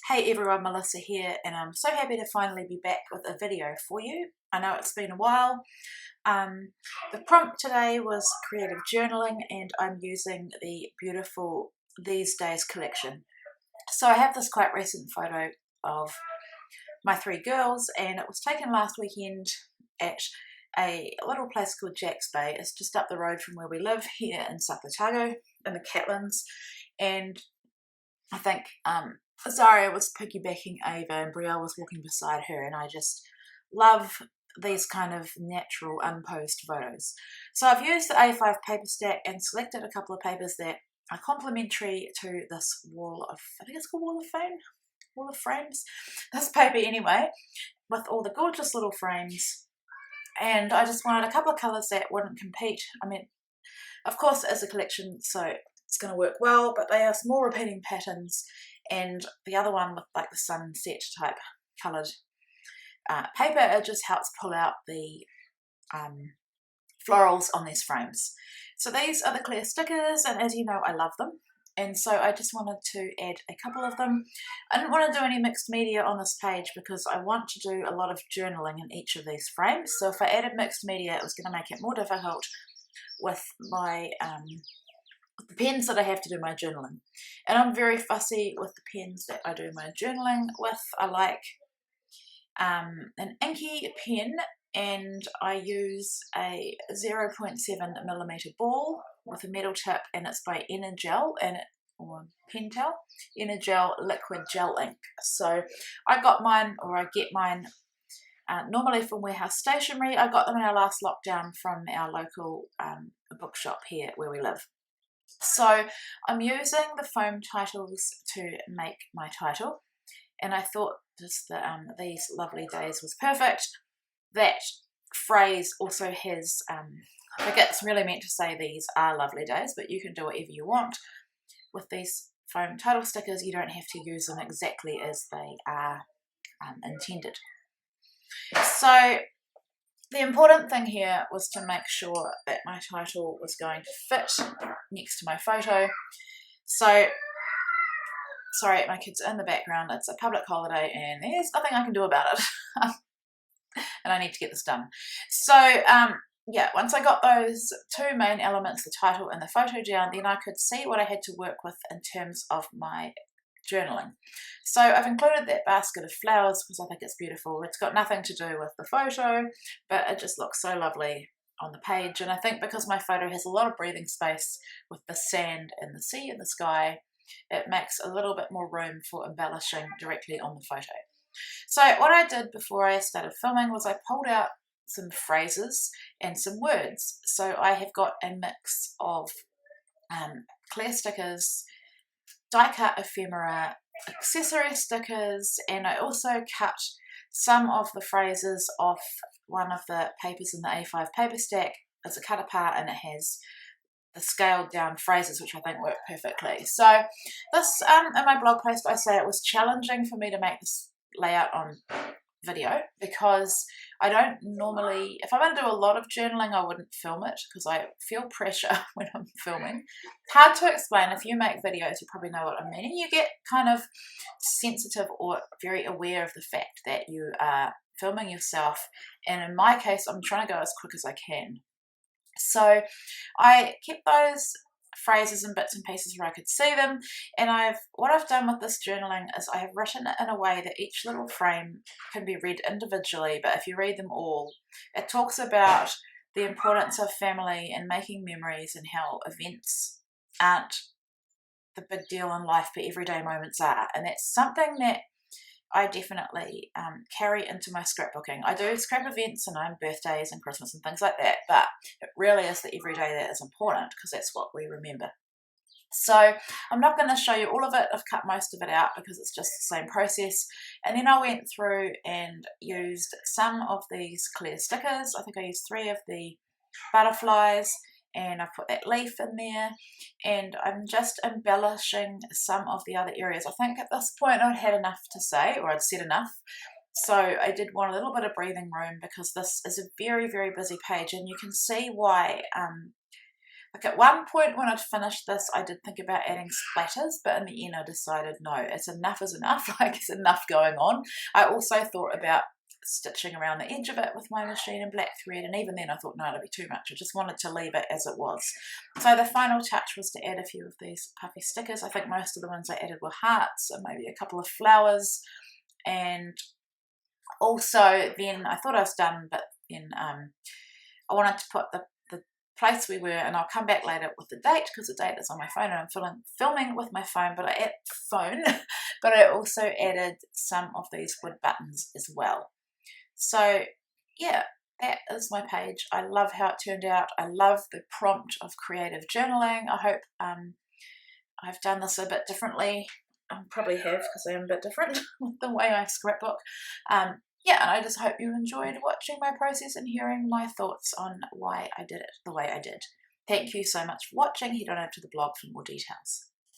Hey everyone, Melissa here, and I'm so happy to finally be back with a video for you. I know it's been a while. The prompt today was creative journaling, and I'm using the beautiful These Days collection. So I have this quite recent photo of my three girls, and it was taken last weekend at a little place called Jack's Bay. It's just up the road from where we live here in Sakatago in the Catlins, and I think Zaria was piggybacking Ava and Brielle was walking beside her, and I just love these kind of natural unposed photos. So I've used the A5 paper stack and selected a couple of papers that are complementary to this wall of, I think it's called wall of frames, this paper anyway, with all the gorgeous little frames. And I just wanted a couple of colours that wouldn't compete. I mean, of course it is a collection, so it's going to work well, but they are small repeating patterns, and the other one with like the sunset type coloured paper, it just helps pull out the florals on these frames. So these are the clear stickers, and as you know, I love them, and so I just wanted to add a couple of them. I didn't want to do any mixed media on this page because I want to do a lot of journaling in each of these frames, so if I added mixed media it was going to make it more difficult with my the pens that I have to do my journaling. And I'm very fussy with the pens that I do my journaling with. I like an inky pen, and I use a 0.7mm ball with a metal tip, and it's by Energel, or Pentel, Energel liquid gel ink. So I got mine, or I get mine normally from Warehouse Stationery. I got them in our last lockdown from our local bookshop here where we live. So I'm using the foam titles to make my title, and I thought just that These Lovely Days was perfect. That phrase also has, I think it's really meant to say these are lovely days, but you can do whatever you want. With these foam title stickers, you don't have to use them exactly as they are intended. So the important thing here was to make sure that my title was going to fit next to my photo. So, sorry, my kids are in the background. It's a public holiday and there's nothing I can do about it. And I need to get this done. So, yeah, once I got those two main elements, the title and the photo down, then I could see what I had to work with in terms of my journaling. So I've included that basket of flowers because I think it's beautiful. It's got nothing to do with the photo, but it just looks so lovely on the page. And I think because my photo has a lot of breathing space with the sand and the sea and the sky, it makes a little bit more room for embellishing directly on the photo. So what I did before I started filming was I pulled out some phrases and some words. So I have got a mix of clear stickers, die cut ephemera, accessory stickers, and I also cut some of the phrases off one of the papers in the A5 paper stack. It's a cut apart and it has the scaled down phrases, which I think work perfectly. So this, in my blog post I say it was challenging for me to make this layout on video because I don't normally, if I'm going to do a lot of journaling, I wouldn't film it because I feel pressure when I'm filming. Hard to explain. If you make videos, you probably know what I mean. And you get kind of sensitive or very aware of the fact that you are filming yourself. And in my case, I'm trying to go as quick as I can. So I kept those phrases and bits and pieces where I could see them, and what I've done with this journaling is I have written it in a way that each little frame can be read individually, but if you read them all, it talks about the importance of family and making memories and how events aren't the big deal in life, but everyday moments are, and that's something that I definitely carry into my scrapbooking. I do scrap events and birthdays and Christmas and things like that, but it really is the everyday that is important because that's what we remember. So I'm not going to show you all of it. I've cut most of it out because it's just the same process. And then I went through and used some of these clear stickers. I think I used 3 of the butterflies, and I've put that leaf in there, and I'm just embellishing some of the other areas. I think at this point I'd had enough to say, or I'd said enough, so I did want a little bit of breathing room because this is a very, very busy page, and you can see why Like at one point when I'd finished this, I did think about adding splatters, but in the end I decided no, it's enough is enough, like it's enough going on. I also thought about stitching around the edge of it with my machine in black thread, and even then I thought no, it'll be too much. I just wanted to leave it as it was. So the final touch was to add a few of these puffy stickers. I think most of the ones I added were hearts and maybe a couple of flowers, and also then I thought I was done, but then I wanted to put the place we were, and I'll come back later with the date because the date is on my phone and I'm filming with my phone, but I also added some of these wood buttons as well. So yeah, that is my page. I love how it turned out. I love the prompt of creative journaling. I hope I've done this a bit differently. I probably have, because I am a bit different with the way I scrapbook. Yeah, and I just hope you enjoyed watching my process and hearing my thoughts on why I did it the way I did. Thank you so much for watching. Head on over to the blog for more details.